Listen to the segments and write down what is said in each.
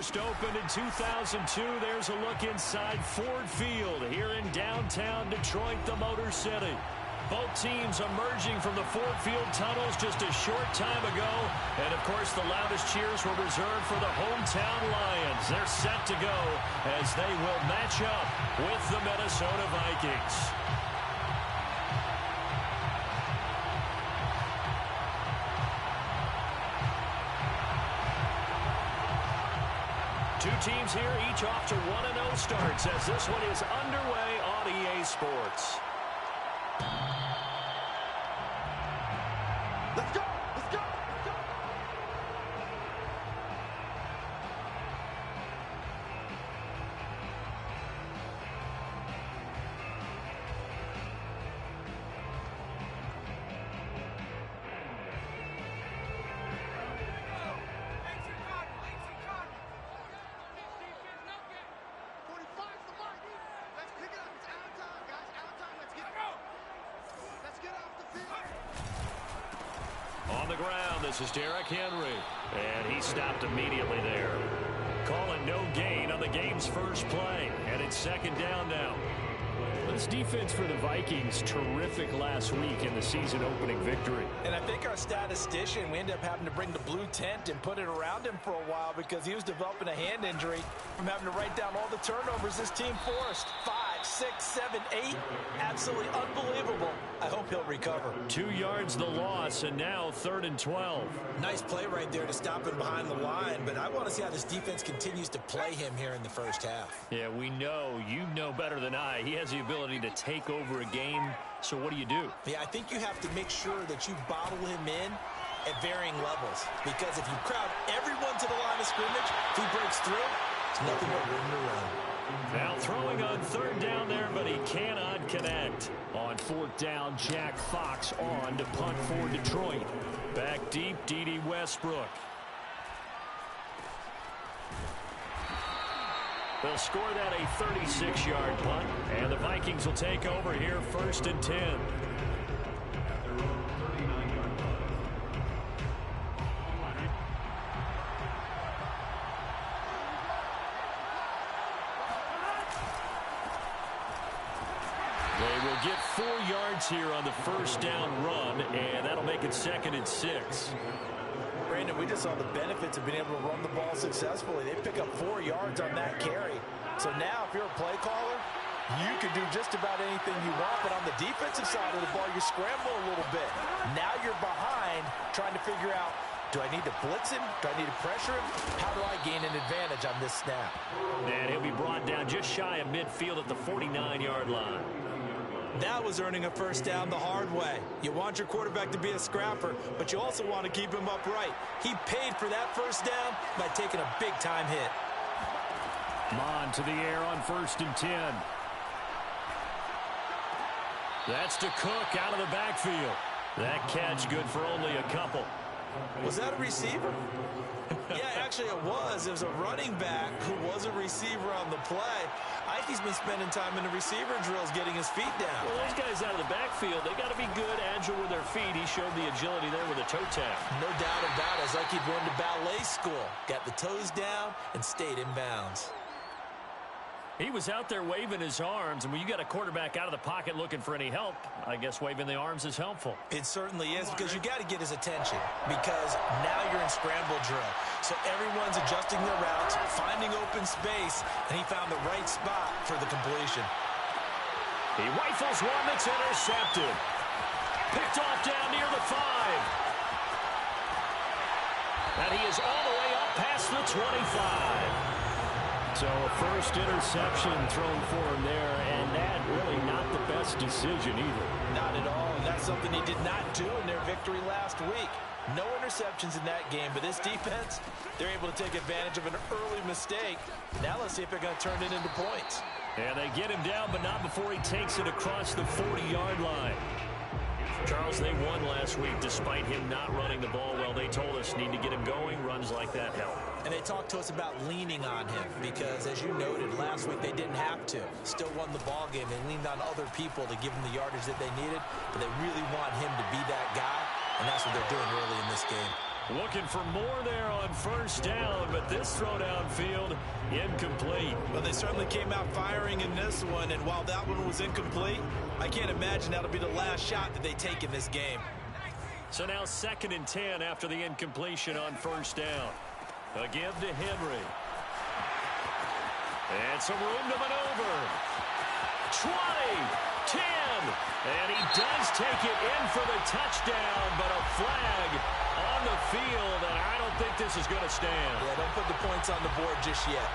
first opened in 2002. There's a look inside Ford Field here in downtown Detroit, the Motor City. Both teams emerging from the Ford Field tunnels just a short time ago. And, of course, the loudest cheers were reserved for the hometown Lions. They're set to go as they will match up with the Minnesota Vikings. Two teams here, each off to 1-0 starts as this one is underway on EA Sports. Let's go! Let's go! Let's go! On the ground, this is Derrick Henry. And he stopped immediately there. Calling no gain on the game's first play. And it's second down now. This defense for the Vikings, terrific last week in the season-opening victory. And I think our statistician, we ended up having to bring the blue tent and put it around him for a while because he was developing a hand injury from having to write down all the turnovers this team forced. 5, 6, 7, 8. Absolutely unbelievable. I hope he'll recover. 2 yards the loss, and now 3rd and 12. Nice play right there to stop him behind the line, but I want to see how this defense continues to play him here in the first half. Yeah, we know. You know better than I. He has the ability to take over a game, so what do you do? Yeah, I think you have to make sure that you bottle him in at varying levels, because if you crowd everyone to the line of scrimmage, if he breaks through, there's nothing but room to run. Now throwing on 3rd down there, but he cannot connect. On 4th down, Jack Fox on to punt for Detroit. Back deep, D.D. Westbrook. They'll score that a 36-yard punt, and the Vikings will take over here 1st and 10. They will get 4 yards here on the first down run, and that'll make it 2nd and 6. Brandon, we just saw the benefits of being able to run the ball successfully. They pick up 4 yards on that carry. So now if you're a play caller, you can do just about anything you want. But on the defensive side of the ball, you scramble a little bit. Now you're behind trying to figure out, do I need to blitz him? Do I need to pressure him? How do I gain an advantage on this snap? And he'll be brought down just shy of midfield at the 49-yard line. That was earning a first down the hard way. You want your quarterback to be a scrapper, but you also want to keep him upright. He paid for that first down by taking a big-time hit. Mon to the air on 1st and 10. That's to Cook out of the backfield. That catch good for only a couple. Was that a receiver? Yeah, actually it was. It was a running back who was a receiver on the play. I think he's been spending time in the receiver drills getting his feet down. Well, those guys out of the backfield, they got to be good, agile with their feet. He showed the agility there with a toe tap. No doubt about it. It's like he'd gone to ballet school. Got the toes down and stayed in bounds. He was out there waving his arms, and when you got a quarterback out of the pocket looking for any help, I guess waving the arms is helpful. It certainly is, because you got to get his attention, because now you're in scramble drill. So everyone's adjusting their routes, finding open space, and he found the right spot for the completion. He rifles one that's intercepted. Picked off down near the 5. And he is all the way up past the 25. So a first interception thrown for him there, and that really not the best decision either. Not at all, and that's something he did not do in their victory last week. No interceptions in that game, but this defense, they're able to take advantage of an early mistake. Now let's see if they're going to turn it into points. And they get him down, but not before he takes it across the 40-yard line. Charles, they won last week despite him not running the ball well. They told us need to get him going. Runs like that help. And they talked to us about leaning on him because, as you noted, last week they didn't have to. Still won the ball game. They leaned on other people to give them the yardage that they needed, but they really want him to be that guy, and that's what they're doing early in this game. Looking for more there on first down, but this throw downfield incomplete. Well, they certainly came out firing in this one, and while that one was incomplete, I can't imagine that'll be the last shot that they take in this game. So now 2nd and 10 after the incompletion on first down. A give to Henry. And some room to maneuver. 20, 10, and he does take it in for the touchdown, but a flag on the field, and I don't think this is going to stand. Yeah, don't put the points on the board just yet.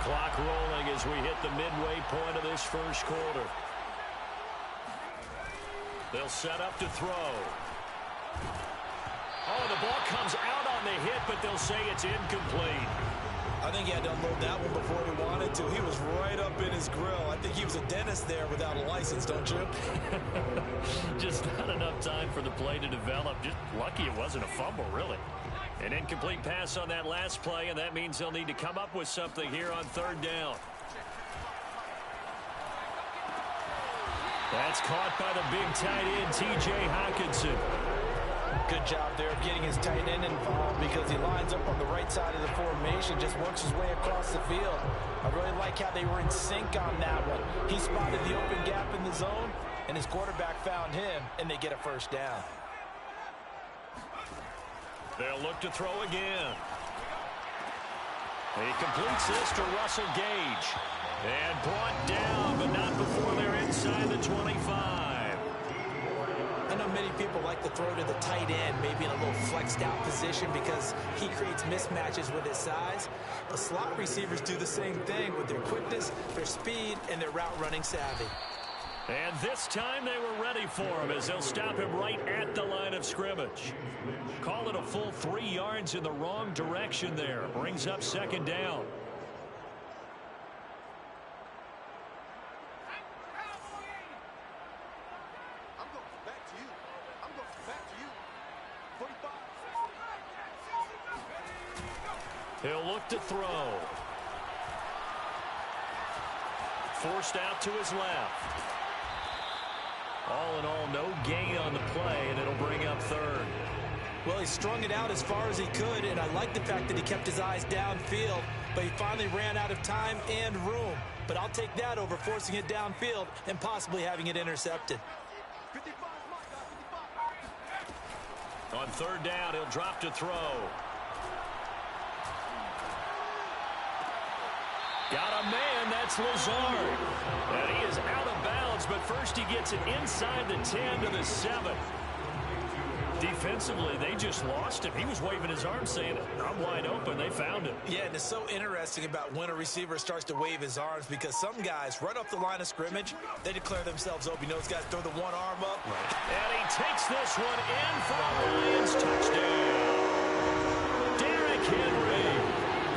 Clock rolling as we hit the midway point of this first quarter. They'll set up to throw. Oh, the ball comes out on the hit, but they'll say it's incomplete. I think he had to unload that one before he wanted to. He was right up in his grill. I think he was a dentist there without a license, don't you? Just not enough time for the play to develop. Just lucky it wasn't a fumble, really. An incomplete pass on that last play, and that means they'll need to come up with something here on 3rd down. That's caught by the big tight end, T.J. Hockenson. Good job there of getting his tight end involved because he lines up on the right side of the formation, just works his way across the field. I really like how they were in sync on that one. He spotted the open gap in the zone, and his quarterback found him, and they get a first down. They'll look to throw again. He completes this to Russell Gage. And brought down, but not before they're inside the 25. I know many people like to throw to the tight end, maybe in a little flexed out position because he creates mismatches with his size. The slot receivers do the same thing with their quickness, their speed, and their route running savvy. And this time they were ready for him as they'll stop him right at the line of scrimmage. Call it a full 3 yards in the wrong direction there. Brings up 2nd down. He'll look to throw. Forced out to his left. All in all, no gain on the play, and it'll bring up 3rd. Well, he strung it out as far as he could, and I like the fact that he kept his eyes downfield, but he finally ran out of time and room. But I'll take that over forcing it downfield and possibly having it intercepted. On 3rd down, he'll drop to throw. Got a man, that's Lazard. And he is out of bounds, but first he gets it inside the 10 to the 7. Defensively, they just lost him. He was waving his arms saying, I'm wide open. They found him. Yeah, and it's so interesting about when a receiver starts to wave his arms because some guys, right off the line of scrimmage, they declare themselves open. You know, those guys throw the one arm up. Right. And he takes this one in for a Lions touchdown. Derrick Henry,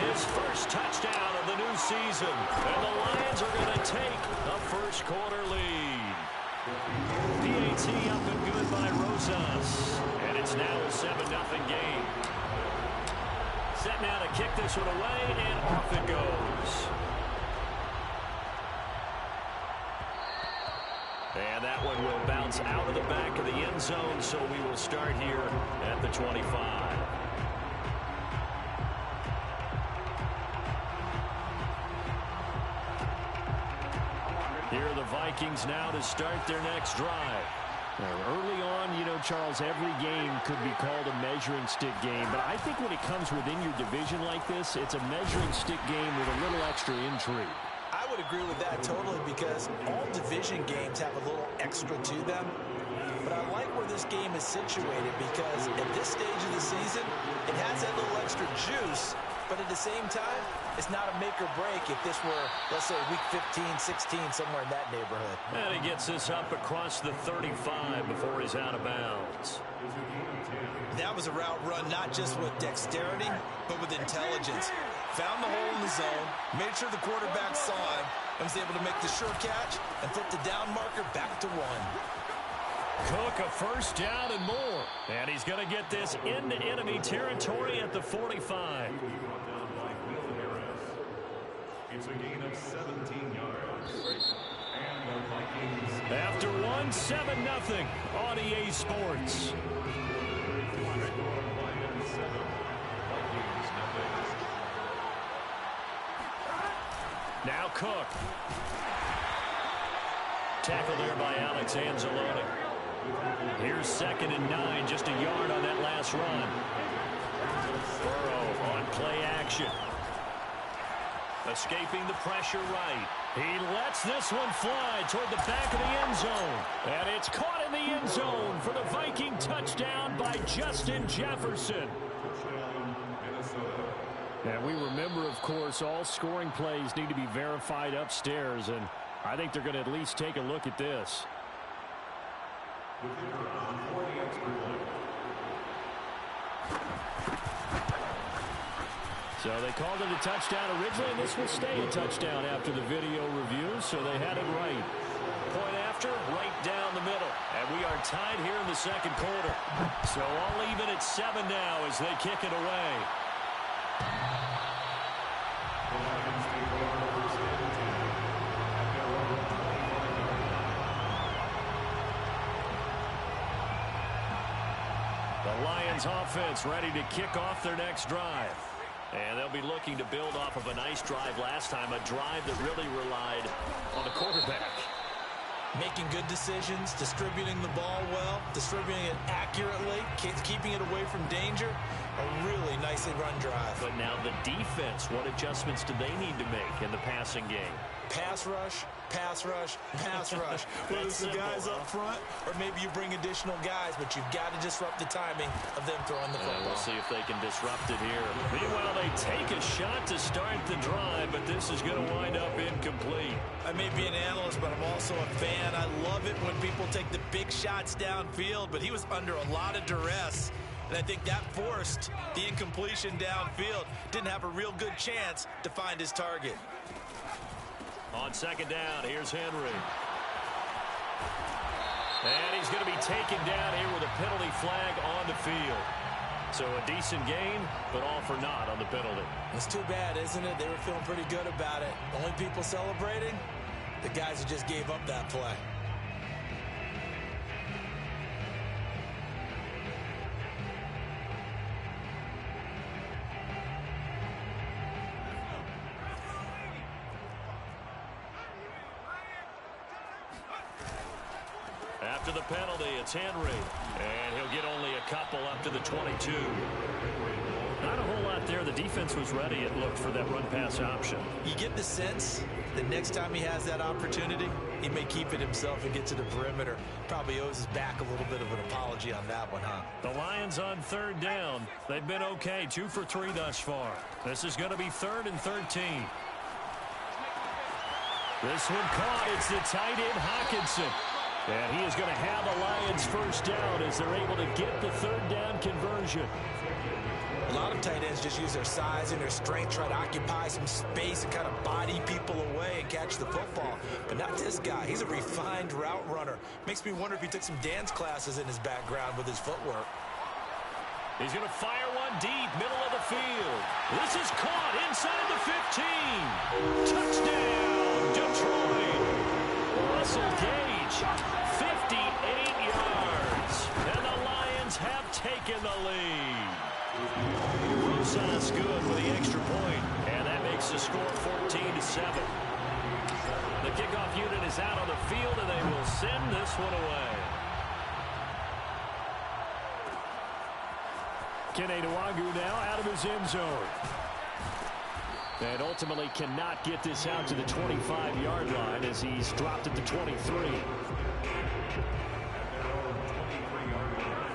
his first touchdown of the new season. And the Lions are going to take a first quarter lead. PAT up and good by Rosas. And it's now a 7-0 game. Set now to kick this one away, and off it goes. And that one will bounce out of the back of the end zone, so we will start here at the 25. Here are the Vikings now to start their next drive. Early on, you know, Charles, every game could be called a measuring stick game. But I think when it comes within your division like this, it's a measuring stick game with a little extra intrigue. I would agree with that totally because all division games have a little extra to them. But I like where this game is situated because at this stage of the season, it has that little extra juice. But at the same time, it's not a make or break if this were, let's say, week 15, 16, somewhere in that neighborhood. And he gets this up across the 35 before he's out of bounds. That was a route run not just with dexterity, but with intelligence. Found the hole in the zone, made sure the quarterback saw him, and was able to make the sure catch and flip the down marker back to 1. Cook a first down and more. And he's going to get this into enemy territory at the 45. It's a gain of 17 yards. And the Vikings. After 1-7-0 on EA Sports. Now Cook. Tackle there by Alex Anzalone. Here's 2nd and 9, just a yard on that last run. Burrow on play action. Escaping the pressure right. He lets this one fly toward the back of the end zone. And it's caught in the end zone for the Viking touchdown by Justin Jefferson. And we remember, of course, all scoring plays need to be verified upstairs, and I think they're going to at least take a look at this. So they called it a touchdown originally, and this will stay a touchdown after the video review, so they had it right. Point after, right down the middle. And we are tied here in the second quarter. So all even at 7 now as they kick it away. The Lions offense ready to kick off their next drive. And they'll be looking to build off of a nice drive last time, a drive that really relied on the quarterback. Making good decisions, distributing the ball well, distributing it accurately, keeping it away from danger. A really nicely run drive. But now the defense, what adjustments do they need to make in the passing game? Pass rush, pass rush, pass rush. Whether it's the guys up front or maybe you bring additional guys, but you've got to disrupt the timing of them throwing the football. We'll see if they can disrupt it here. Meanwhile, they take a shot to start the drive, but this is going to wind up incomplete. I may be an analyst, but I'm also a fan. I love it when people take the big shots downfield, but he was under a lot of duress. And I think that forced the incompletion downfield. Didn't have a real good chance to find his target. On 2nd down, here's Henry. And he's going to be taken down here with a penalty flag on the field. So a decent gain, but all for naught on the penalty. It's too bad, isn't it? They were feeling pretty good about it. Only people celebrating, the guys who just gave up that play. After the penalty, it's Henry. And he'll get only a couple up to the 22. Not a whole lot there. The defense was ready, it looked, for that run-pass option. You get the sense that next time he has that opportunity, he may keep it himself and get to the perimeter. Probably owes his back a little bit of an apology on that one, huh? The Lions on 3rd down. They've been okay, 2 for 3 thus far. This is going to be 3rd and 13. This one caught. It's the tight end, Hockenson. And he is going to have a Lions first down as they're able to get the 3rd down conversion. A lot of tight ends just use their size and their strength, try to occupy some space and kind of body people away and catch the football. But not this guy. He's a refined route runner. Makes me wonder if he took some dance classes in his background with his footwork. He's going to fire one deep, middle of the field. This is caught inside the 15. Touchdown, Detroit. Russell Gage, 58 yards. And the Lions have taken the lead. Rosas good for the extra point, and that makes the score 14-7. The kickoff unit is out on the field, and they will send this one away. Kene Nwangwu now out of his end zone. And ultimately cannot get this out to the 25-yard line as he's dropped at the 23.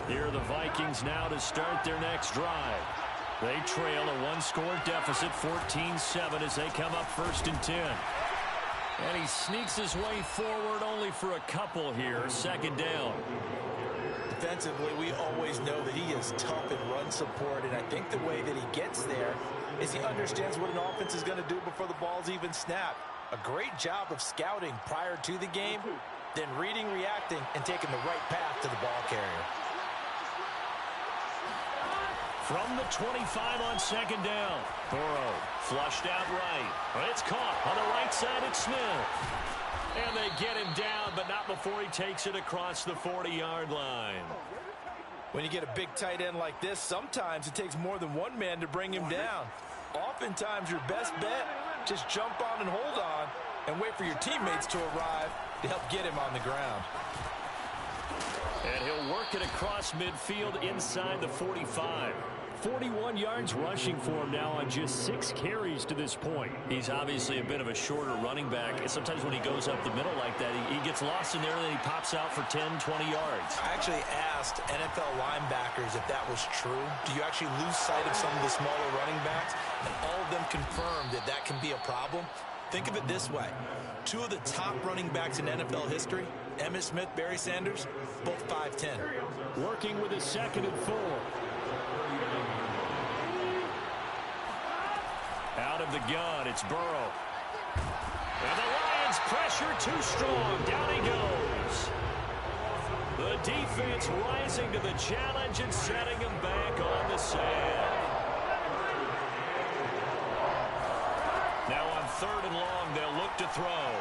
Here are the Vikings now to start their next drive. They trail a one-score deficit, 14-7, as they come up 1st and 10. And he sneaks his way forward only for a couple here, 2nd down. Defensively, we always know that he is tough in run support, and I think the way that he gets there is he understands what an offense is going to do before the ball's even snapped. A great job of scouting prior to the game, then reading, reacting, and taking the right path to the ball carrier. From the 25 on second down. Burrow flushed out right. It's caught on the right side. It's Smith. And they get him down, but not before he takes it across the 40-yard line. When you get a big tight end like this, sometimes it takes more than one man to bring him down. Oftentimes, your best bet, just jump on and hold on and wait for your teammates to arrive to help get him on the ground. And he'll work it across midfield inside the 45. 41 yards rushing for him now on just 6 carries to this point. He's obviously a bit of a shorter running back. And sometimes when he goes up the middle like that, he gets lost in there and then he pops out for 10, 20 yards. I actually asked NFL linebackers if that was true. Do you actually lose sight of some of the smaller running backs? And all of them confirmed that that can be a problem. Think of it this way. 2 of the top running backs in NFL history, Emmitt Smith, Barry Sanders, both 5'10". Working with a 2nd and 4. Out of the gun, it's Burrow. And the Lions pressure too strong. Down he goes. The defense rising to the challenge and setting him back on the sand. Now on 3rd and long, they'll look to throw.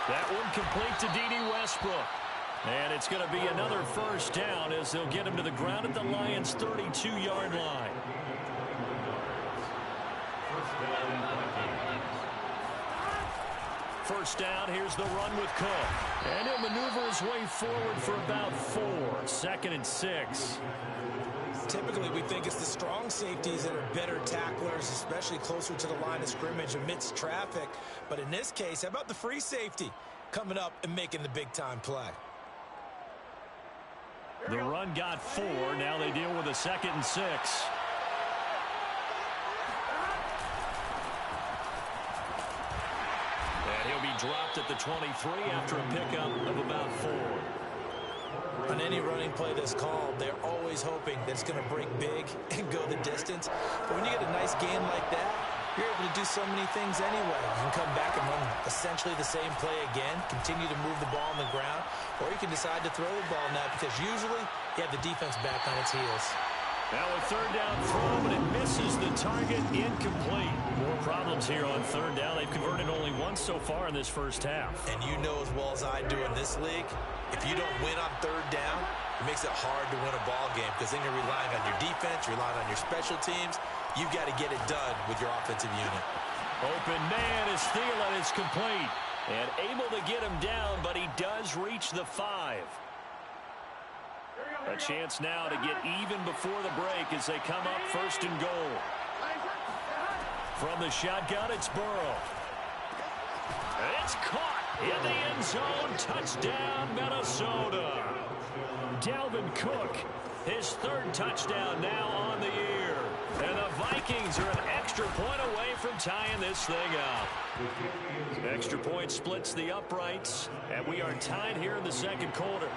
That one complete to D.D. Westbrook. And it's going to be another first down as they'll get him to the ground at the Lions' 32-yard line. First down, here's the run with Cook. And he'll maneuver his way forward for about 4. 2nd and 6. Typically, we think it's the strong safeties that are better tacklers, especially closer to the line of scrimmage amidst traffic. But in this case, how about the free safety coming up and making the big-time play? The run got 4. Now they deal with a 2nd and 6. And he'll be dropped at the 23 after a pickup of about 4. On any running play that's called, they're always hoping that it's going to break big and go the distance. But when you get a nice game like that, you're able to do so many things anyway. You can come back and run essentially the same play again, continue to move the ball on the ground, or you can decide to throw the ball now because usually you have the defense back on its heels. Now a 3rd down throw, but it misses the target. Incomplete. More problems here on 3rd down. They've converted only once so far in this first half. And you know as well as I do in this league, if you don't win on 3rd down, it makes it hard to win a ball game because then you're relying on your defense, you're relying on your special teams. You've got to get it done with your offensive unit. Open man is Thielen. It's complete. And able to get him down, but he does reach the 5. A chance now to get even before the break as they come up 1st and goal. From the shotgun, it's Burrow. It's caught in the end zone. Touchdown, Minnesota. Dalvin Cook, his 3rd touchdown now on the year. And the Vikings are an extra point away from tying this thing up. Extra point splits the uprights, and we are tied here in the 2nd quarter.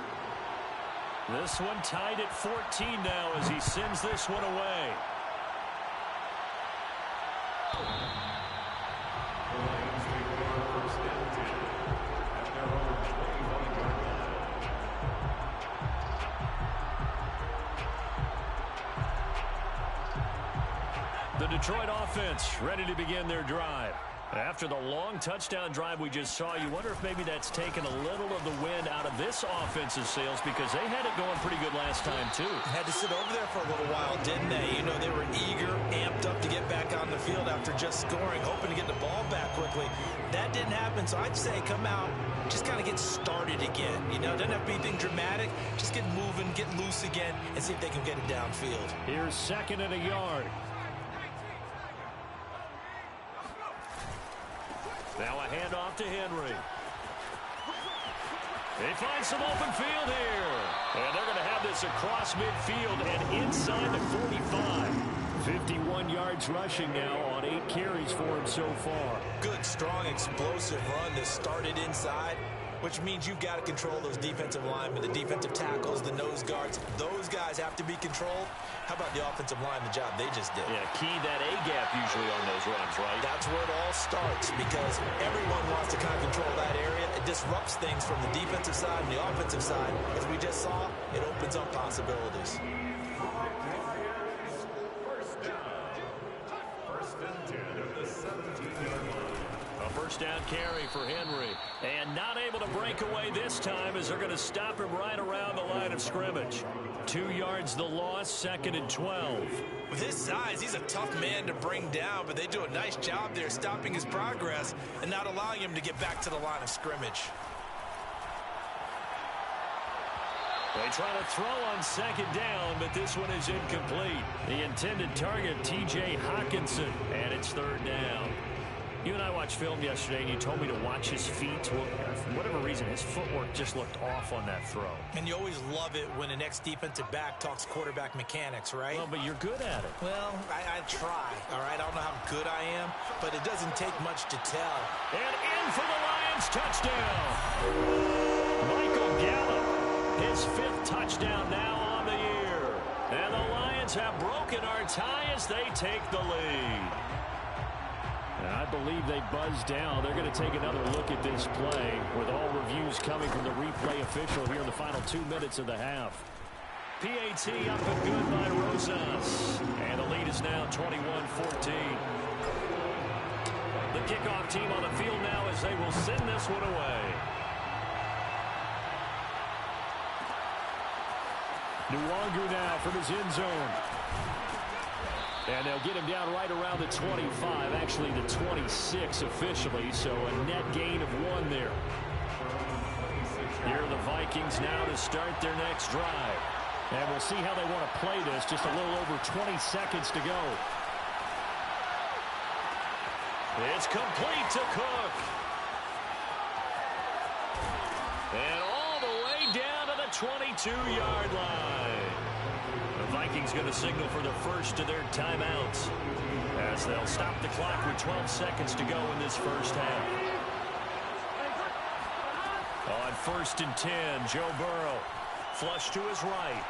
This one tied at 14 now as he sends this one away. The Detroit offense ready to begin their drive. After the long touchdown drive we just saw, you wonder if maybe that's taken a little of the wind out of this offensive sails because they had it going pretty good last time, too. Had to sit over there for a little while, didn't they? You know, they were eager, amped up to get back on the field after just scoring, hoping to get the ball back quickly. That didn't happen, so I'd say come out, just kind of get started again. You know, doesn't have to be anything dramatic. Just get moving, get loose again, and see if they can get it downfield. Here's 2nd and a yard. Now a handoff to Henry. They find some open field here. And they're going to have this across midfield and inside the 45. 51 yards rushing now on 8 carries for him so far. Good, strong, explosive run that started inside which means you've got to control those defensive linemen, the defensive tackles, the nose guards. Those guys have to be controlled. How about the offensive line, the job they just did? Yeah, key that A-gap usually on those runs, right? That's where it all starts because everyone wants to kind of control that area. It disrupts things from the defensive side and the offensive side. As we just saw, it opens up possibilities. First and 10 of the 17-yard line. A first down carry for Henry. And not able to break away this time as they're going to stop him right around the line of scrimmage. 2 yards the loss, 2nd and 12. With his size, he's a tough man to bring down, but they do a nice job there stopping his progress and not allowing him to get back to the line of scrimmage. They try to throw on 2nd down, but this one is incomplete. The intended target, T.J. Hawkinson, and it's 3rd down. You and I watched film yesterday, and you told me to watch his feet. Well, for whatever reason, his footwork just looked off on that throw. And you always love it when an ex-defensive back talks quarterback mechanics, right? Well, but you're good at it. Well, I try, all right? I don't know how good I am, but it doesn't take much to tell. And in for the Lions, touchdown. Michael Gallup, his 5th touchdown now on the year. And the Lions have broken our tie as they take the lead. And I believe they buzzed down. They're going to take another look at this play with all reviews coming from the replay official here in the final 2 minutes of the half. PAT up and good by Rosas. And the lead is now 21-14. The kickoff team on the field now as they will send this one away. Nwangu now from his end zone. And they'll get him down right around the 25, actually the 26 officially, so a net gain of 1 there. Here are the Vikings now to start their next drive. And we'll see how they want to play this, just a little over 20 seconds to go. It's complete to Cook. And all the way down to the 22-yard line. The Vikings going to signal for the first of their timeouts as they'll stop the clock with 12 seconds to go in this first half. On 1st and 10, Joe Burrow. Flush to his right.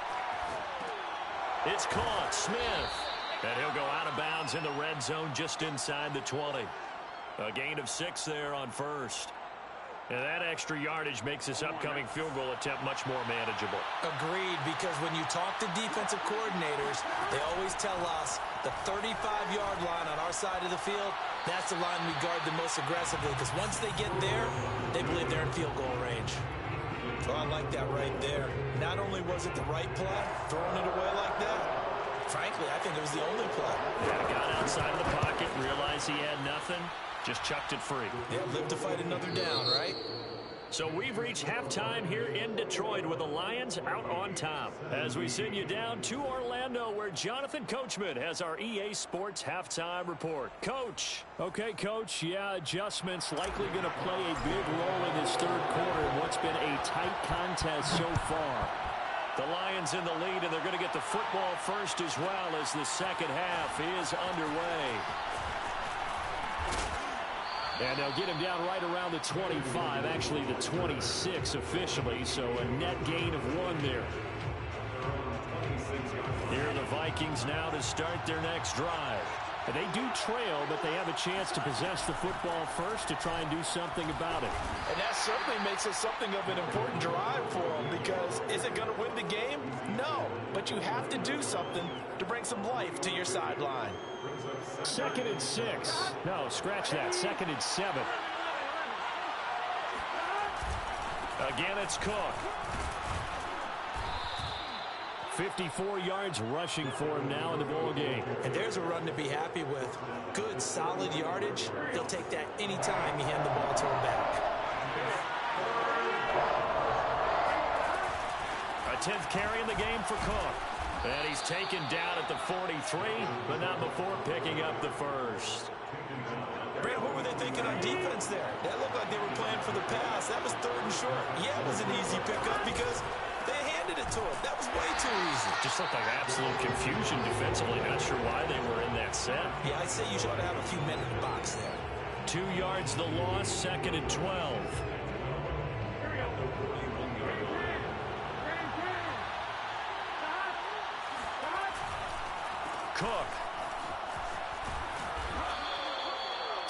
It's caught. Smith. And he'll go out of bounds in the red zone just inside the 20. A gain of 6 there on 1st. And that extra yardage makes this upcoming field goal attempt much more manageable. Agreed, because when you talk to defensive coordinators, they always tell us the 35-yard line on our side of the field, that's the line we guard the most aggressively, because once they get there, they believe they're in field goal range. So I like that right there. Not only was it the right play, throwing it away like that, frankly, I think it was the only play. Yeah, got outside of the pocket, realized he had nothing. Just chucked it free. Yeah, live to fight another down, right? So we've reached halftime here in Detroit with the Lions out on top. As we send you down to Orlando where Jonathan Coachman has our EA Sports halftime report. Coach. Okay, Coach. Yeah, adjustments likely going to play a big role in this 3rd quarter in what's been a tight contest so far. The Lions in the lead, and they're going to get the football first as well as the second half is underway. And they'll get him down right around the 25, actually the 26 officially, so a net gain of 1 there. Here are the Vikings now to start their next drive. And they do trail, but they have a chance to possess the football first to try and do something about it. And that certainly makes it something of an important drive for them, because is it going to win the game? No, but you have to do something to bring some life to your sideline. 2nd and 6. No, scratch that. 2nd and 7. Again, it's Cook. 54 yards rushing for him now in the ball game. And there's a run to be happy with. Good, solid yardage. They'll take that anytime you hand the ball to him back. A 10th carry in the game for Cook. And he's taken down at the 43, but not before picking up the first. Brad, what were they thinking on defense there? That looked like they were playing for the pass. That was 3rd and short. Yeah, it was an easy pickup because they handed it to him. That was way too easy. Just looked like absolute confusion defensively. Not sure why they were in that set. Yeah, I'd say you should have a few men in the box there. 2 yards the loss, 2nd and 12.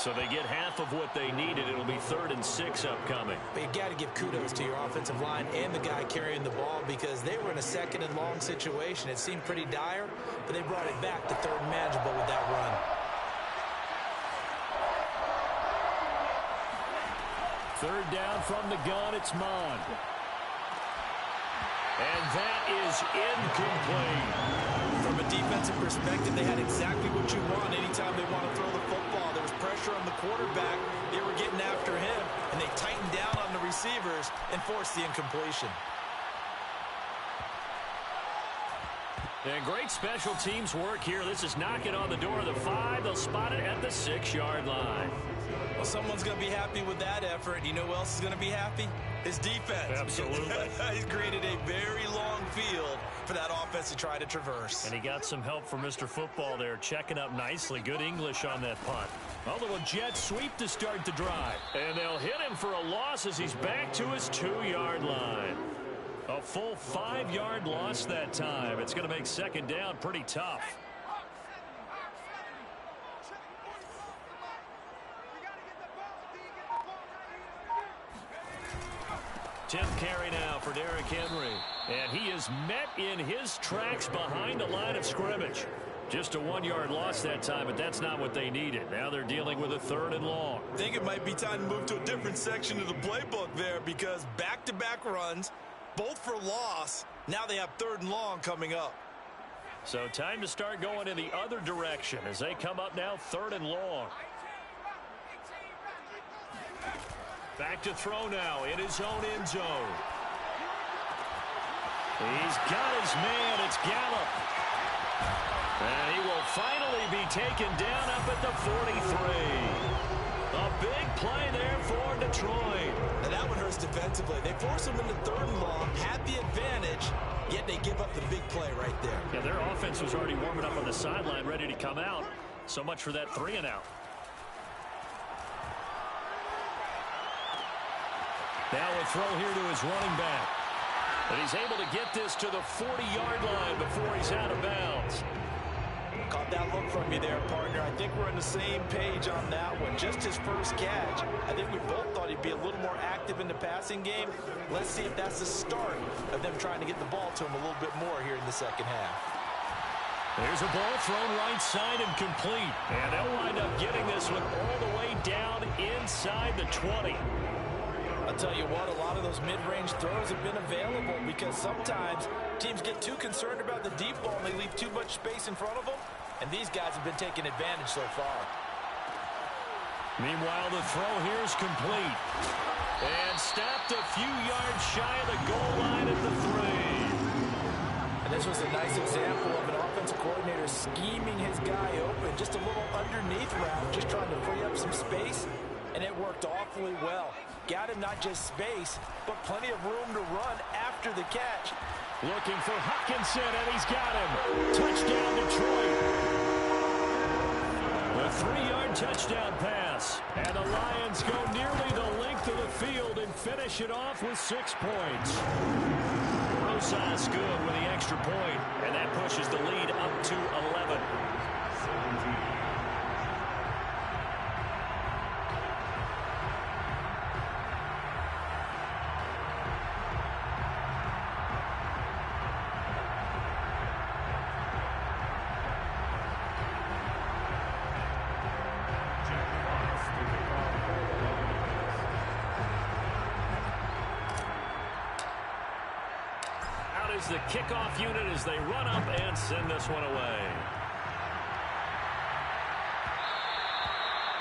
So they get half of what they needed. It'll be 3rd and 6 upcoming. But you got to give kudos to your offensive line and the guy carrying the ball because they were in a 2nd and long situation. It seemed pretty dire, but they brought it back to 3rd and manageable with that run. 3rd down from the gun. It's Mond. And that is incomplete. From a defensive perspective, they had exactly what you want anytime they want to throw the football. There was pressure on the quarterback. They were getting after him, and they tightened down on the receivers and forced the incompletion. And great special teams work here. This is knocking on the door of the 5. They'll spot it at the 6-yard line. Well, someone's going to be happy with that effort. You know who else is going to be happy? His defense. Absolutely. He's created a very long field for that offense to try to traverse. And he got some help from Mr. Football there, checking up nicely. Good English on that punt. Although a jet sweep to start the drive. And they'll hit him for a loss as he's back to his 2-yard line. A full 5-yard loss that time. It's going to make 2nd down pretty tough. Tip carry now for Derrick Henry. And he is met in his tracks behind the line of scrimmage. Just a 1-yard loss that time, but that's not what they needed. Now they're dealing with a 3rd and long. I think it might be time to move to a different section of the playbook there because back-to-back runs, both for loss. Now they have 3rd and long coming up. So time to start going in the other direction as they come up now 3rd and long. Back to throw now in his own end zone. He's got his man. It's Gallup. And he will finally be taken down up at the 43. A big play there for Detroit. And that one hurts defensively. They force him into 3rd and long, had the advantage, yet they give up the big play right there. Yeah, their offense was already warming up on the sideline, ready to come out. So much for that 3 and out. Now a throw here to his running back. And he's able to get this to the 40-yard line before he's out of bounds. Caught that look from you there, partner. I think we're on the same page on that one. Just his first catch. I think we both thought he'd be a little more active in the passing game. Let's see if that's the start of them trying to get the ball to him a little bit more here in the 2nd half. There's a ball thrown right side and complete. And they'll wind up getting this one all the way down inside the 20. I'll tell you what, a lot of those mid-range throws have been available because sometimes teams get too concerned about the deep ball and they leave too much space in front of them, and these guys have been taking advantage so far. Meanwhile, the throw here is complete. And stopped a few yards shy of the goal line at the 3. And this was a nice example of an offensive coordinator scheming his guy open, just a little underneath route, just trying to free up some space, and it worked awfully well. Got him not just space, but plenty of room to run after the catch. Looking for Hockenson, and he's got him. Touchdown, Detroit. A 3-yard touchdown pass. And the Lions go nearly the length of the field and finish it off with 6 points. Rosas good with the extra point, and that pushes the lead up to 11. 17. The kickoff unit as they run up and send this one away.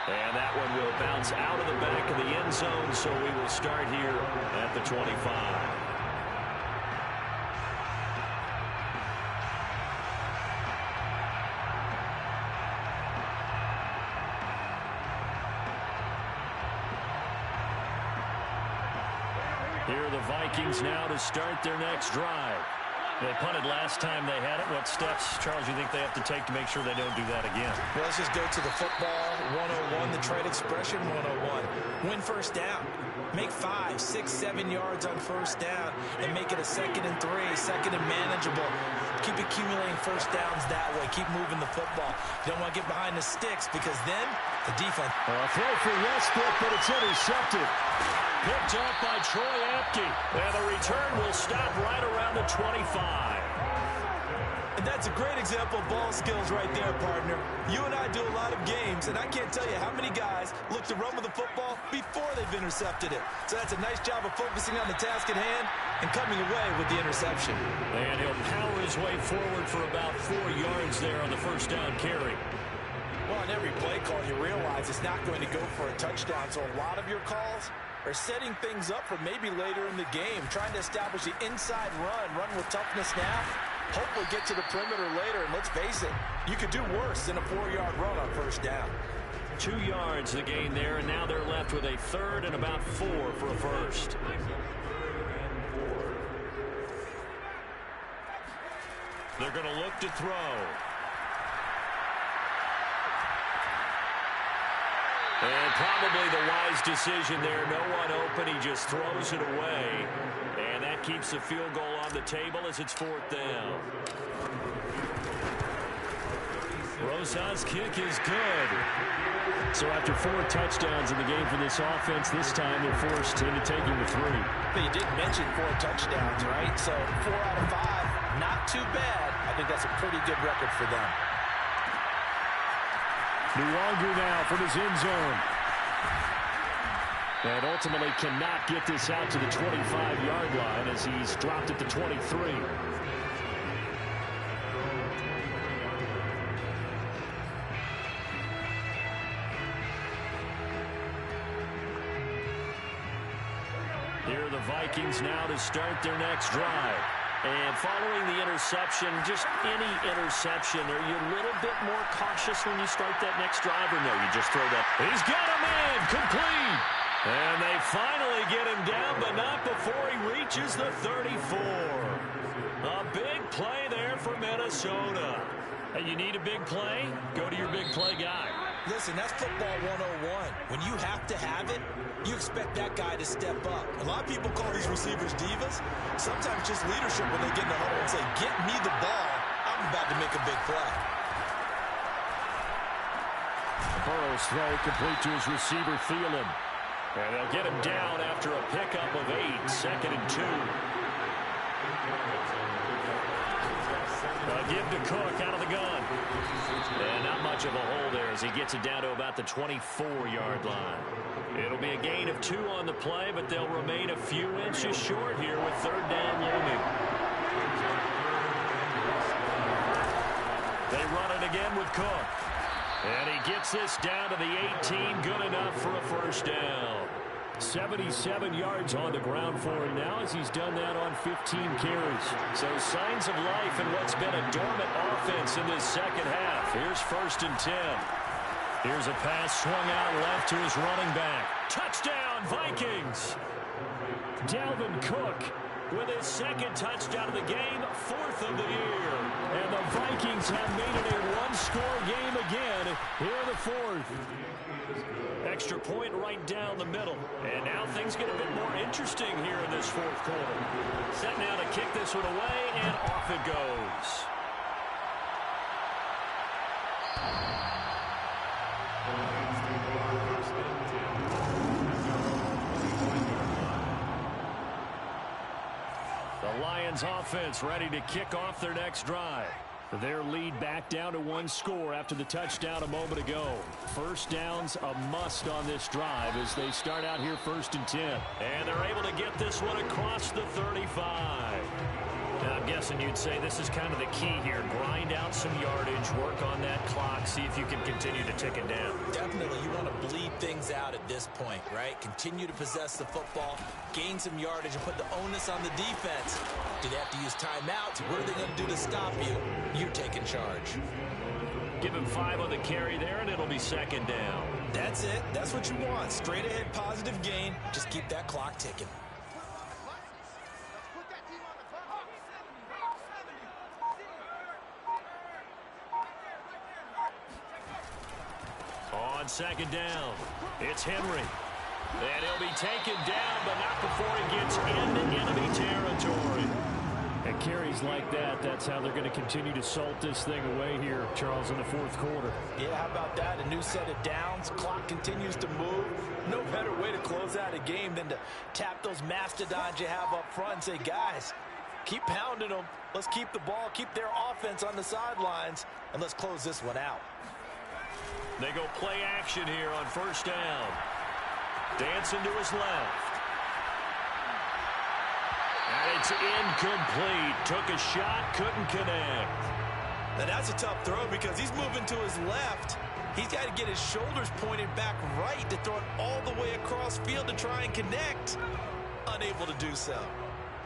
And that one will bounce out of the back of the end zone, so we will start here at the 25. Here are the Vikings now to start their next drive. They punted last time they had it. What steps, Charles, you think they have to take to make sure they don't do that again? Well, let's just go to the football 101, the trade expression 101. Win first down. Make 5, 6, 7 yards on first down and make it a 2nd and 3, 2nd and manageable. Keep accumulating first downs that way. Keep moving the football. You don't want to get behind the sticks because then the defense. A throw for Westbrook, but it's intercepted. Picked up by Troy Apke. And the return will stop right around the 25. And that's a great example of ball skills right there, partner. You and I do a lot of games, and I can't tell you how many guys look to run with the football before they've intercepted it. So that's a nice job of focusing on the task at hand and coming away with the interception. And he'll power his way forward for about 4 yards there on the first down carry. Well, on every play call, you realize it's not going to go for a touchdown. So a lot of your calls are setting things up for maybe later in the game, trying to establish the inside run with toughness now. Hopefully get to the perimeter later, and let's face it, you could do worse than a 4-yard run on first down. 2 yards the gain there, and now they're left with a 3rd and about 4 for a first. They're going to look to throw. And probably the wise decision there. No one open. He just throws it away. And that keeps the field goal on the table as it's 4th down. Rosas' kick is good. So after 4 touchdowns in the game for this offense, this time they're forced into taking the 3. But you did mention 4 touchdowns, right? So 4 out of 5, not too bad. I think that's a pretty good record for them. Nuwangu now from his end zone. And ultimately cannot get this out to the 25-yard line as he's dropped at the 23. Here are the Vikings now to start their next drive. And following the interception, just any interception, are you a little bit more cautious when you start that next drive, or no, you just throw that? He's got him in, complete. And they finally get him down, but not before he reaches the 34. A big play there for Minnesota. Hey, you need a big play? Go to your big play guy. Listen, that's football 101. When you have to have it, you expect that guy to step up. A lot of people call these receivers divas. Sometimes just leadership when they get in the huddle and say, get me the ball. I'm about to make a big play. Burrow's throw complete to his receiver, Thielen. And they'll get him down after a pickup of 8, 2nd and 2. Give to Cook out of the gun. And not much of a hole there as he gets it down to about the 24-yard line. It'll be a gain of 2 on the play, but they'll remain a few inches short here with 3rd down looming. They run it again with Cook. And he gets this down to the 18, good enough for a first down. 77 yards on the ground for him now as he's done that on 15 carries. So signs of life in what's been a dormant offense in this second half. Here's 1st and 10. Here's a pass swung out left to his running back. Touchdown, Vikings! Dalvin Cook with his 2nd touchdown of the game, 4th of the year. And the Vikings have made it a one-score game again here in the 4th. Extra point right down the middle. And now things get a bit more interesting here in this 4th quarter. Set now to kick this one away, and off it goes. The Lions offense ready to kick off their next drive. Their lead back down to 1 score after the touchdown a moment ago. First down's a must on this drive as they start out here 1st and 10. And they're able to get this one across the 35. Now, I'm guessing you'd say this is kind of the key here. Grind out some yardage, work on that clock, see if you can continue to tick it down. Definitely, you want to bleed things out at this point, right? Continue to possess the football, gain some yardage, and put the onus on the defense. Do they have to use timeouts? What are they going to do to stop you? You take in charge. Give him 5 on the carry there, and it'll be 2nd down. That's it. That's what you want. Straight ahead, positive gain. Just keep that clock ticking. on second down. It's Henry. And he'll be taken down, but not before he gets into enemy territory. And carries like that, that's how they're going to continue to salt this thing away here, Charles, in the fourth quarter. Yeah, how about that? A new set of downs. Clock continues to move. No better way to close out a game than to tap those mastodons you have up front and say, guys, keep pounding them. Let's keep the ball, keep their offense on the sidelines, and let's close this one out. They go play action here on first down. Dancing to his left. And it's incomplete. Took a shot, couldn't connect. Now that's a tough throw because he's moving to his left. He's got to get his shoulders pointed back right to throw it all the way across field to try and connect. Unable to do so.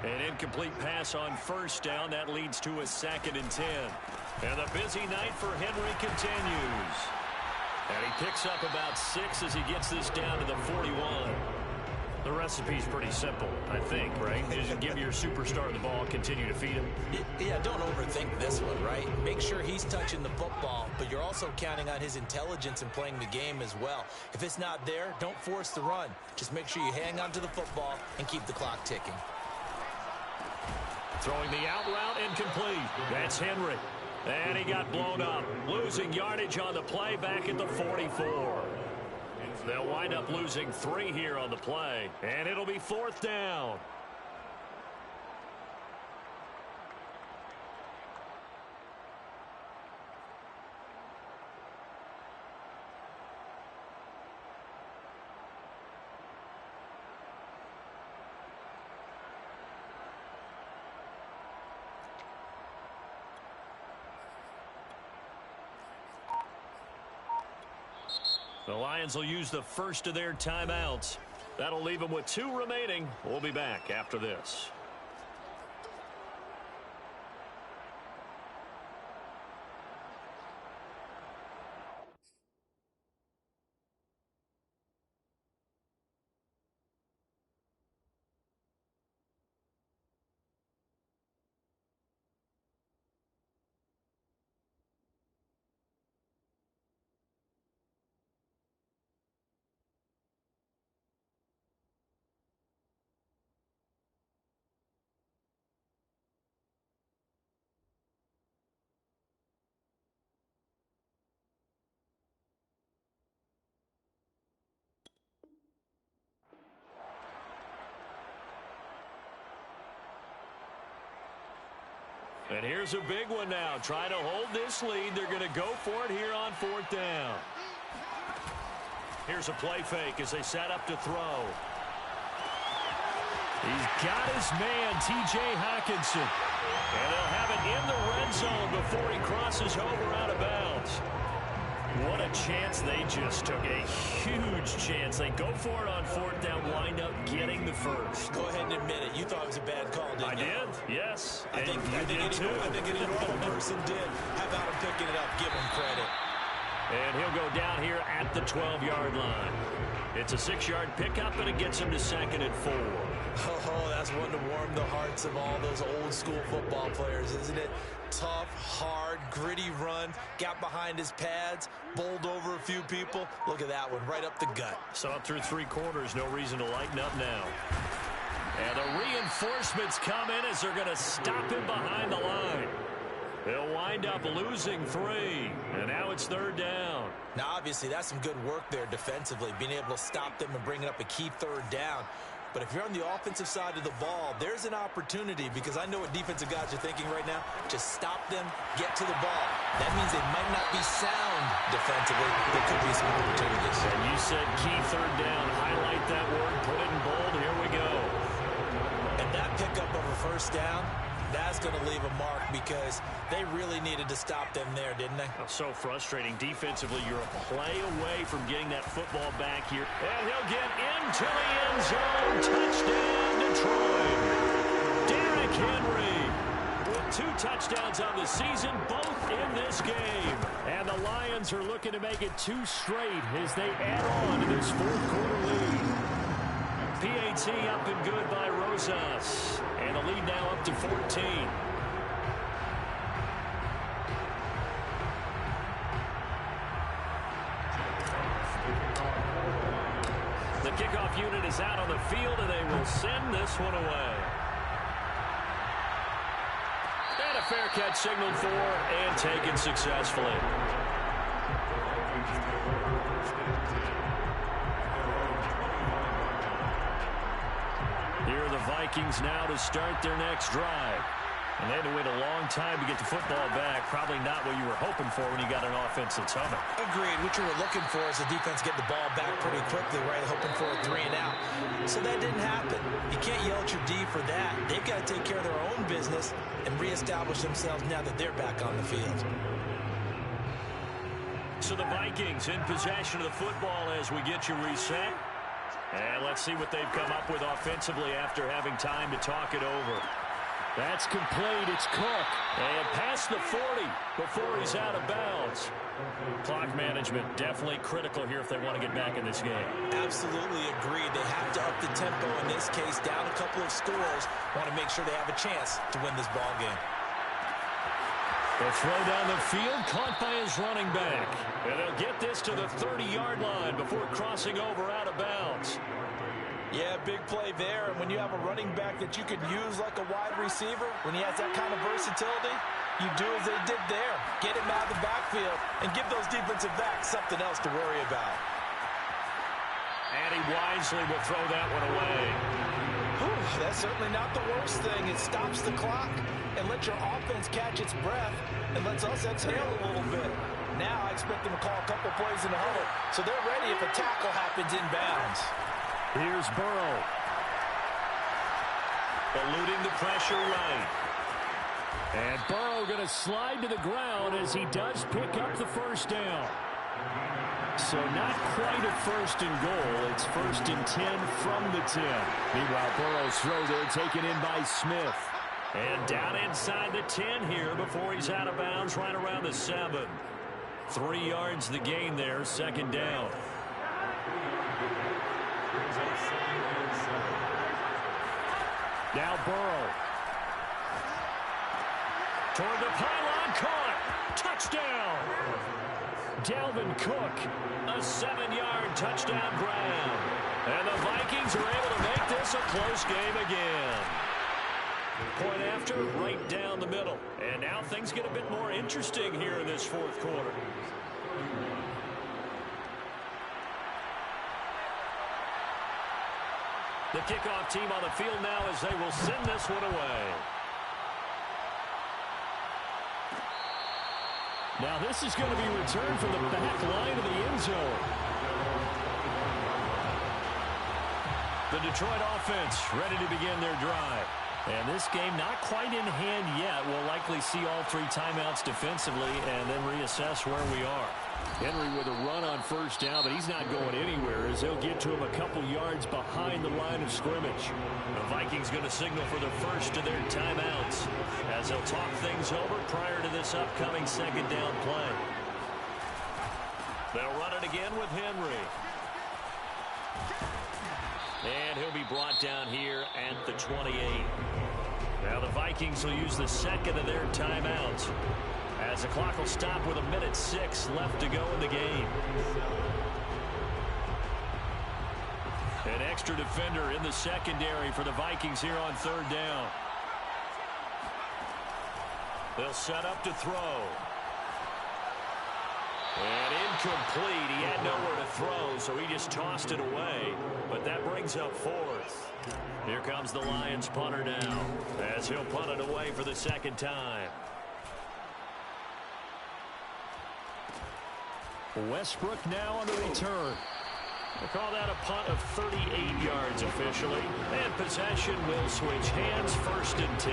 An incomplete pass on first down. That leads to a 2nd and 10. And the busy night for Henry continues. And he picks up about 6 as he gets this down to the 41. The recipe's pretty simple, I think, right? Just give your superstar the ball, continue to feed him. Yeah, don't overthink this one, right? Make sure he's touching the football, but you're also counting on his intelligence in playing the game as well. If it's not there, don't force the run. Just make sure you hang on to the football and keep the clock ticking. Throwing the out route incomplete. That's Henry. And he got blown up. Losing yardage on the play back at the 44. They'll wind up losing 3 here on the play. And it'll be 4th down. The Lions will use the first of their timeouts. That'll leave them with 2 remaining. We'll be back after this. And here's a big one now. Trying to hold this lead. They're going to go for it here on 4th down. Here's a play fake as they set up to throw. He's got his man, T.J. Hockenson. And they'll have it in the red zone before he crosses over out of bounds. What a chance they just took. A huge chance. They go for it on 4th down, wind up getting the first. Go ahead and admit it. You thought it was a bad call, didn't you? I did, yes. I think any normal person did. How about him picking it up? Give him credit. And he'll go down here at the 12-yard line. It's a 6-yard pickup, and it gets him to 2nd and 4. Oh, that's one to warm the hearts of all those old-school football players, isn't it? Tough, hard, gritty run. Got behind his pads, bowled over a few people. Look at that one, right up the gut. Saw it through 3 quarters. No reason to lighten up now. And the reinforcements come in as they're going to stop him behind the line. They'll wind up losing 3. And now it's 3rd down. Now, obviously, that's some good work there defensively, being able to stop them and bringing up a key 3rd down. But if you're on the offensive side of the ball, there's an opportunity, because I know what defensive guys are thinking right now. Just stop them, get to the ball. That means they might not be sound defensively. There could be some opportunities. And you said key 3rd down. Highlight that word, put it in bold. Here we go. And that pickup of a 1st down, that's going to leave a mark, because they really needed to stop them there, didn't they? So frustrating. Defensively, you're a play away from getting that football back here. And he'll get into the end zone. Touchdown, Detroit. Derrick Henry with 2 touchdowns on the season, both in this game. And the Lions are looking to make it 2 straight as they add on to this 4th quarter lead. PAT up and good by Rosas. And the lead now up to 14. The kickoff unit is out on the field, and they will send this one away. And a fair catch signaled for and taken successfully. Here are the Vikings now to start their next drive. And they had to wait a long time to get the football back. Probably not what you were hoping for when you got an offense that's humming. Agreed. What you were looking for is the defense get the ball back pretty quickly, right? Hoping for a 3 and out. So that didn't happen. You can't yell at your D for that. They've got to take care of their own business and reestablish themselves now that they're back on the field. So the Vikings in possession of the football as we get you reset. And let's see what they've come up with offensively after having time to talk it over. That's complete. It's Cook. And past the 40 before he's out of bounds. Clock management definitely critical here if they want to get back in this game. Absolutely agreed. They have to up the tempo in this case. Down a couple of scores. Want to make sure they have a chance to win this ball game. The throw down the field, caught by his running back. And they'll get this to the 30-yard line before crossing over out of bounds. Yeah, big play there. And when you have a running back that you could use like a wide receiver, when he has that kind of versatility, you do as they did there. Get him out of the backfield and give those defensive backs something else to worry about. And he wisely will throw that one away. Whew, that's certainly not the worst thing. It stops the clock and lets your offense catch its breath and lets us exhale a little bit. Now I expect them to call a couple plays in the huddle, so they're ready if a tackle happens inbounds. Here's Burrow. Eluding the pressure right. And Burrow going to slide to the ground as he does pick up the first down. So not quite a first and goal. It's 1st and 10 from the 10. Meanwhile, Burrow's throw there taken in by Smith. And down inside the 10 here before he's out of bounds right around the 7. 3 yards the gain there, 2nd down. Now Burrow. Toward the pylon, caught. Touchdown. Dalvin Cook. A 7-yard touchdown grab. And the Vikings are able to make this a close game again. Point after, right down the middle. And now things get a bit more interesting here in this 4th quarter. The kickoff team on the field now as they will send this one away. Now this is going to be returned from the back line of the end zone. The Detroit offense ready to begin their drive. And this game not quite in hand yet. We'll likely see all 3 timeouts defensively and then reassess where we are. Henry with a run on 1st down, but he's not going anywhere as they'll get to him a couple yards behind the line of scrimmage. The Vikings going to signal for the first of their timeouts as they'll talk things over prior to this upcoming 2nd down play. They'll run it again with Henry. And he'll be brought down here at the 28. Now the Vikings will use the 2nd of their timeouts as the clock will stop with 1:06 left to go in the game. An extra defender in the secondary for the Vikings here on 3rd down. They'll set up to throw. And incomplete. He had nowhere to throw, so he just tossed it away. But that brings up 4th. Here comes the Lions punter now as he'll punt it away for the 2nd time. Westbrook now on the return. We'll call that a punt of 38 yards officially. And possession will switch hands, 1st and 10.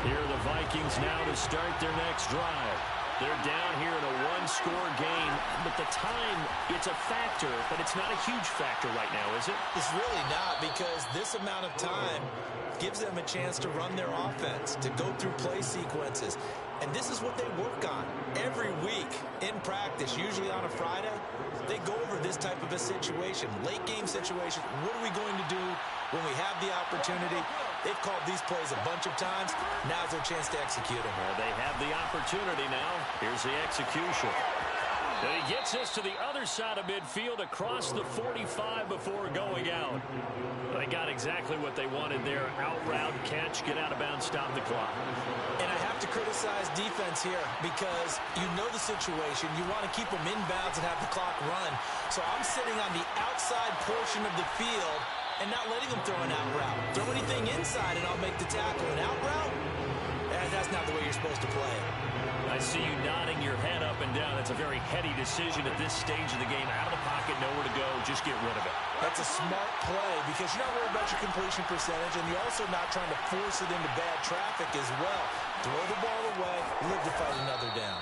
Here are the Vikings now to start their next drive. They're down here in a 1-score game, but the time, it's a factor, but it's not a huge factor right now, is it? It's really not, because this amount of time gives them a chance to run their offense, to go through play sequences. And this is what they work on every week in practice, usually on a Friday. They go over this type of a situation, late game situation. What are we going to do when we have the opportunity? They've called these plays a bunch of times. Now's their chance to execute them. Well, they have the opportunity now. Here's the execution. And he gets this to the other side of midfield across the 45 before going out. They got exactly what they wanted there. Out route, catch, get out of bounds, stop the clock. And I have to criticize defense here because you know the situation. You want to keep them inbounds and have the clock run. So I'm sitting on the outside portion of the field and not letting them throw an out route. Throw anything inside and I'll make the tackle. An out route? That's not the way you're supposed to play it. I see you nodding your head up and down. That's a very heady decision at this stage of the game. Out of the pocket, nowhere to go. Just get rid of it. That's a smart play because you're not worried about your completion percentage, and you're also not trying to force it into bad traffic as well. Throw the ball away, live to fight another down.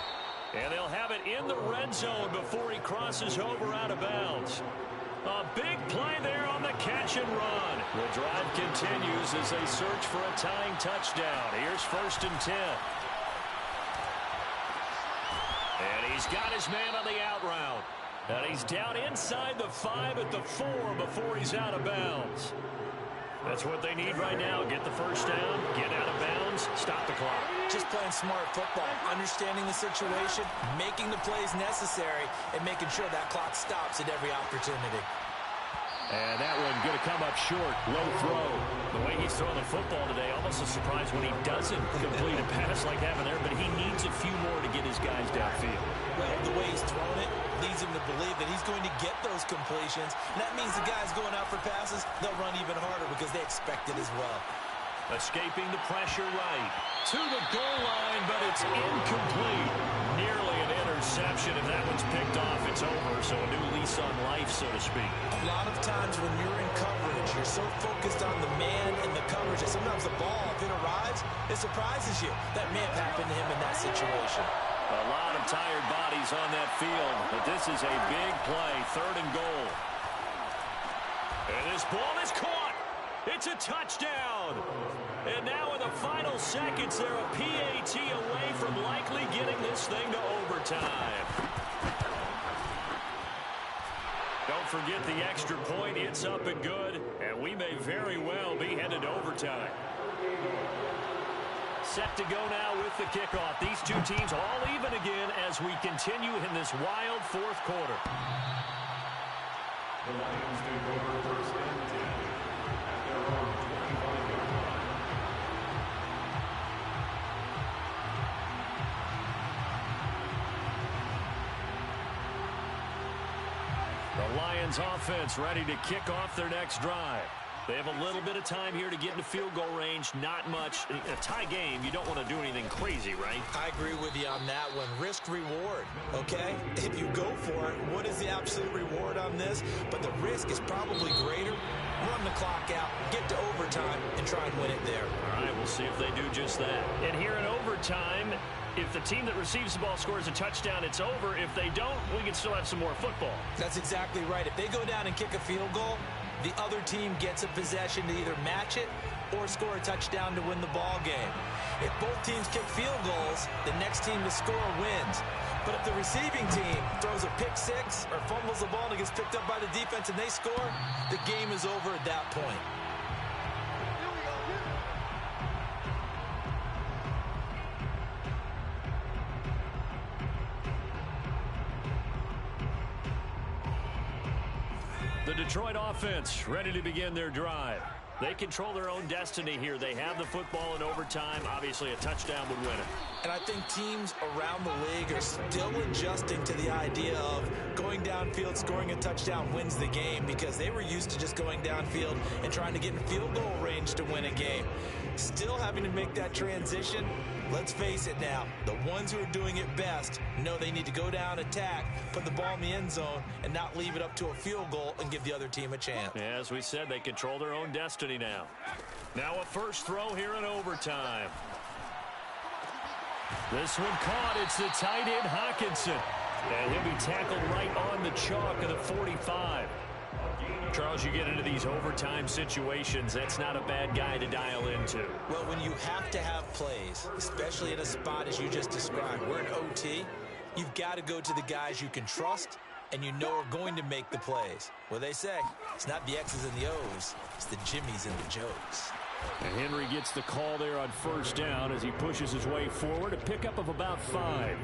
And they'll have it in the red zone before he crosses over out of bounds. A big play there on the catch and run. The drive continues as they search for a tying touchdown. Here's 1st and 10. And he's got his man on the out route. And he's down inside the 5 at the 4 before he's out of bounds. That's what they need right now. Get the first down, get out of bounds, stop the clock. Just playing smart football, understanding the situation, making the plays necessary, and making sure that clock stops at every opportunity. And that one going to come up short. Low throw. The way he's throwing the football today, almost a surprise when he doesn't complete a pass like having there, but he needs a few more to get his guys downfield. Well, the way he's thrown it leads him to believe that he's going to get those completions. And that means the guys going out for passes, they'll run even harder because they expect it as well. Escaping the pressure right to the goal line, but it's incomplete. Nearly an interception. If that one's picked off, it's over. So a new lease on life, so to speak. A lot of times when you're in coverage, you're so focused on the man and the coverage that sometimes the ball, if it arrives, it surprises you. That may have happened to him in that situation. A lot of tired bodies on that field, but this is a big play. 3rd and goal. And this ball is caught. It's a touchdown. And now in the final seconds, they're a PAT away from likely getting this thing to overtime. Don't forget the extra point. It's up and good. And we may very well be headed to overtime. Set to go now with the kickoff. These two teams all even again as we continue in this wild 4th quarter. The Lions take over 1st and 10 at their own 25-yard line. The Lions offense ready to kick off their next drive. They have a little bit of time here to get into field goal range. Not much. A tie game, you don't want to do anything crazy, right? I agree with you on that one. Risk-reward, okay? If you go for it, what is the absolute reward on this? But the risk is probably greater. Run the clock out, get to overtime, and try and win it there. All right, we'll see if they do just that. And here in overtime, if the team that receives the ball scores a touchdown, it's over. If they don't, we can still have some more football. That's exactly right. If they go down and kick a field goal, the other team gets a possession to either match it or score a touchdown to win the ball game. If both teams kick field goals, the next team to score wins. But if the receiving team throws a pick six or fumbles the ball and it gets picked up by the defense and they score, the game is over at that point. The Detroit offense ready to begin their drive. They control their own destiny here. They have the football in overtime. Obviously, a touchdown would win it. And I think teams around the league are still adjusting to the idea of going downfield, scoring a touchdown wins the game because they were used to just going downfield and trying to get in field goal range to win a game. Still having to make that transition. Let's face it now, the ones who are doing it best know they need to go down, attack, put the ball in the end zone, and not leave it up to a field goal and give the other team a chance. Yeah, as we said, they control their own destiny now. Now a first throw here in overtime. This one caught. It's the tight end, Hawkinson. And he'll be tackled right on the chalk of the 45. Charles, you get into these overtime situations, that's not a bad guy to dial into. Well, when you have to have plays, especially in a spot as you just described, we're in OT, you've got to go to the guys you can trust and you know are going to make the plays. Well, they say, it's not the X's and the O's, it's the Jimmies and the Joes. And Henry gets the call there on first down as he pushes his way forward. A pickup of about 5.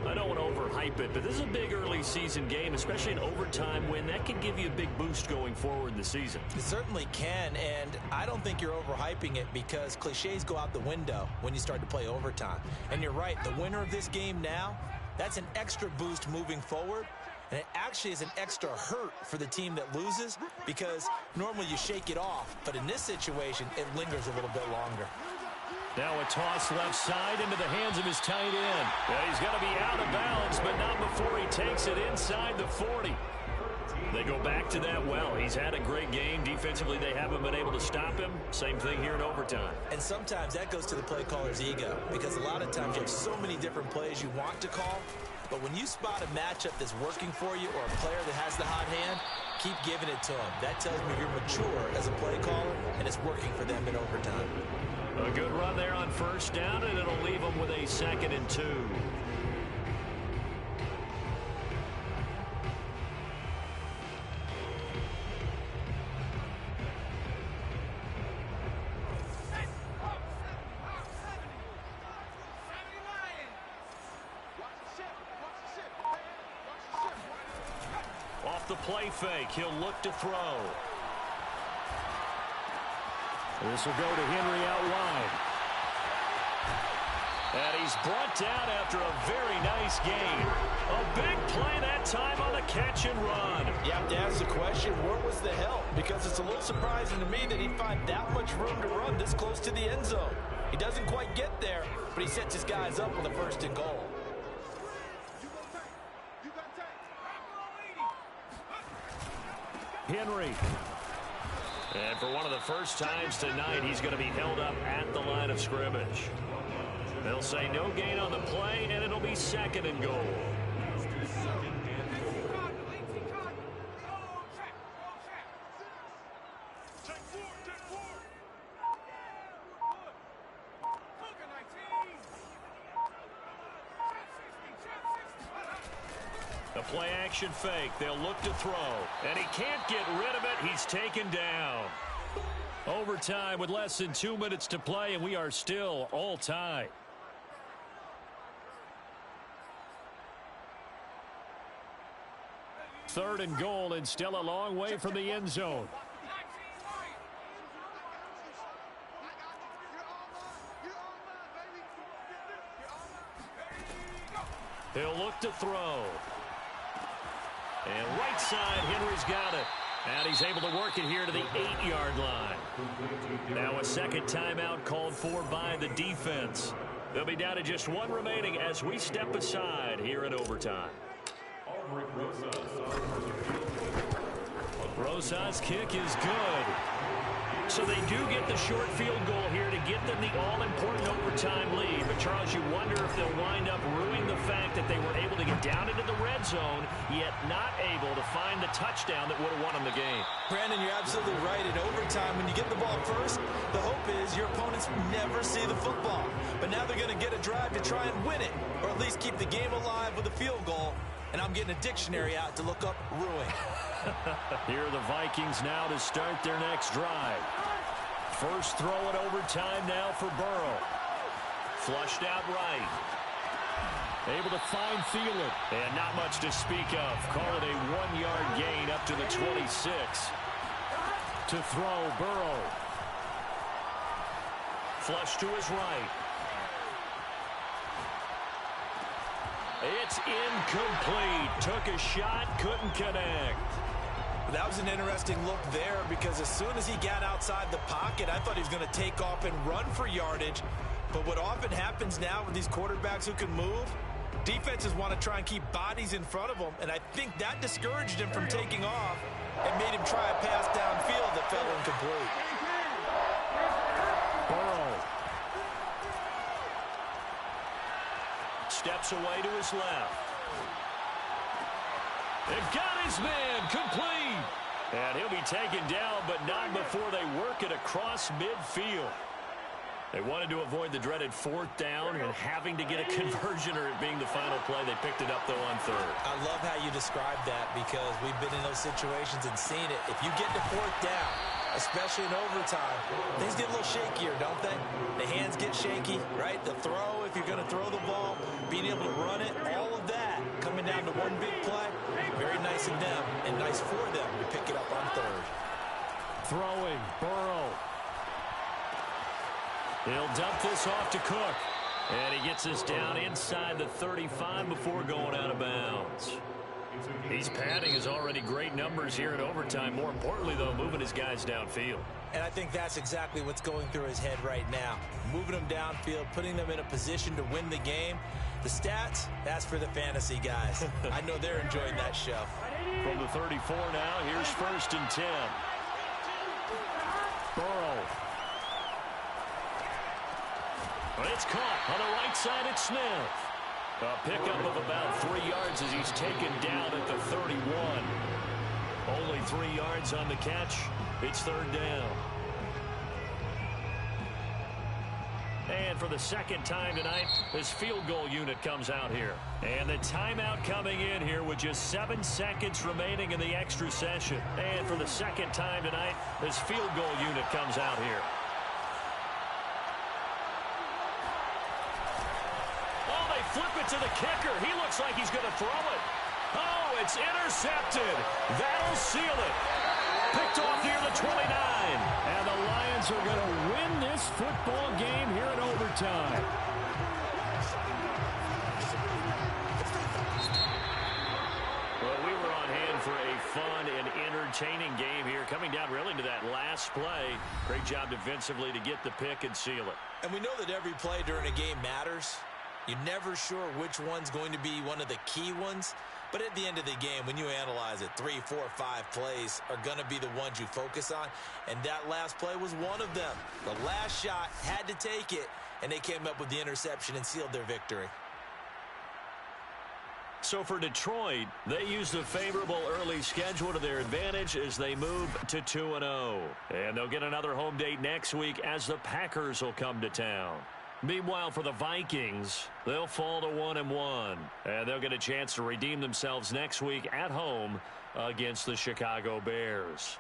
I don't want to overhype it, but this is a big early season game, especially an overtime win. That can give you a big boost going forward in the season. It certainly can, and I don't think you're overhyping it because cliches go out the window when you start to play overtime. And you're right, the winner of this game now, that's an extra boost moving forward. And it actually is an extra hurt for the team that loses because normally you shake it off. But in this situation, it lingers a little bit longer. Now a toss left side into the hands of his tight end. Yeah, he's going to be out of bounds, but not before he takes it inside the 40. They go back to that well. He's had a great game. Defensively, they haven't been able to stop him. Same thing here in overtime. And sometimes that goes to the play caller's ego because a lot of times you have so many different plays you want to call. But when you spot a matchup that's working for you or a player that has the hot hand, keep giving it to him. That tells me you're mature as a play caller, and it's working for them in overtime. A good run there on first down, and it'll leave them with a 2nd and 2. Off the play fake, he'll look to throw. This will go to Henry out wide. And he's brought down after a very nice gain. A big play that time on the catch and run. You have to ask the question, where was the help? Because it's a little surprising to me that he'd find that much room to run this close to the end zone. He doesn't quite get there, but he sets his guys up with a 1st and goal. Henry. And for one of the first times tonight, he's going to be held up at the line of scrimmage. They'll say no gain on the play, and it'll be 2nd and goal. The play action fake. They'll look to throw. And he can't get rid of it. He's taken down. Overtime with less than 2 minutes to play, and we are still all tied. Third and goal, and still a long way from the end zone. He'll look to throw. And right side, Henry's got it. And he's able to work it here to the 8-yard line. Now a 2nd timeout called for by the defense. They'll be down to just 1 remaining as we step aside here in overtime. Rosa's kick is good. So they do get the short field goal here to get them the all-important overtime lead. But, Charles, you wonder if they'll wind up ruining the fact that they were able to get down into the red zone, yet not able to find the touchdown that would have won them the game. Brandon, you're absolutely right. In overtime, when you get the ball first, the hope is your opponents never see the football. But now they're going to get a drive to try and win it, or at least keep the game alive with a field goal. And I'm getting a dictionary out to look up ruin. Here are the Vikings now to start their next drive. First throw in overtime now for Burrow. Flushed out right. Able to find Thielen. And not much to speak of. Call it a 1-yard gain up to the 26. To throw, Burrow. Flush to his right. It's incomplete. Took a shot, couldn't connect. That was an interesting look there because as soon as he got outside the pocket, I thought he was going to take off and run for yardage. But what often happens now with these quarterbacks who can move, defenses want to try and keep bodies in front of them, and I think that discouraged him from taking off and made him try a pass downfield that fell incomplete. Burrow steps away to his left. They've got his man complete. And he'll be taken down, but not before they work it across midfield. They wanted to avoid the dreaded 4th down and having to get a conversion or it being the final play. They picked it up, though, on 3rd. I love how you described that because we've been in those situations and seen it. If you get to 4th down especially in overtime. Things get a little shakier, don't they? The hands get shaky, right? The throw, if you're going to throw the ball, being able to run it, all of that coming down to one big play. Very nice of them and nice for them to pick it up on third. Throwing, Burrow. He'll dump this off to Cook. And he gets us down inside the 35 before going out of bounds. He's padding his already great numbers here in overtime. More importantly, though, moving his guys downfield. And I think that's exactly what's going through his head right now. Moving them downfield, putting them in a position to win the game. The stats, that's for the fantasy guys. I know they're enjoying that show. From the 34 now, here's 1st and 10. Burrow. But it's caught on the right side at Smith. A pickup of about 3 yards as he's taken down at the 31. Only 3 yards on the catch. It's 3rd down. And for the second time tonight, this field goal unit comes out here. And the timeout coming in here with just 7 seconds remaining in the extra session. And for the second time tonight, this field goal unit comes out here. Oh, they flip it to the kicker. He looks like he's going to throw it. Oh, it's intercepted. That'll seal it. Picked off near the 29. And the Lions are going to win this football game here in overtime. Well, we were on hand for a fun and entertaining game here, coming down really to that last play. Great job defensively to get the pick and seal it. And we know that every play during a game matters. You're never sure which one's going to be one of the key ones. But at the end of the game, when you analyze it, 3, 4, 5 plays are going to be the ones you focus on. And that last play was one of them. The last shot had to take it, and they came up with the interception and sealed their victory. So for Detroit, they used a favorable early schedule to their advantage as they move to 2-0. And they'll get another home date next week as the Packers will come to town. Meanwhile, for the Vikings, they'll fall to 1-1. And they'll get a chance to redeem themselves next week at home against the Chicago Bears.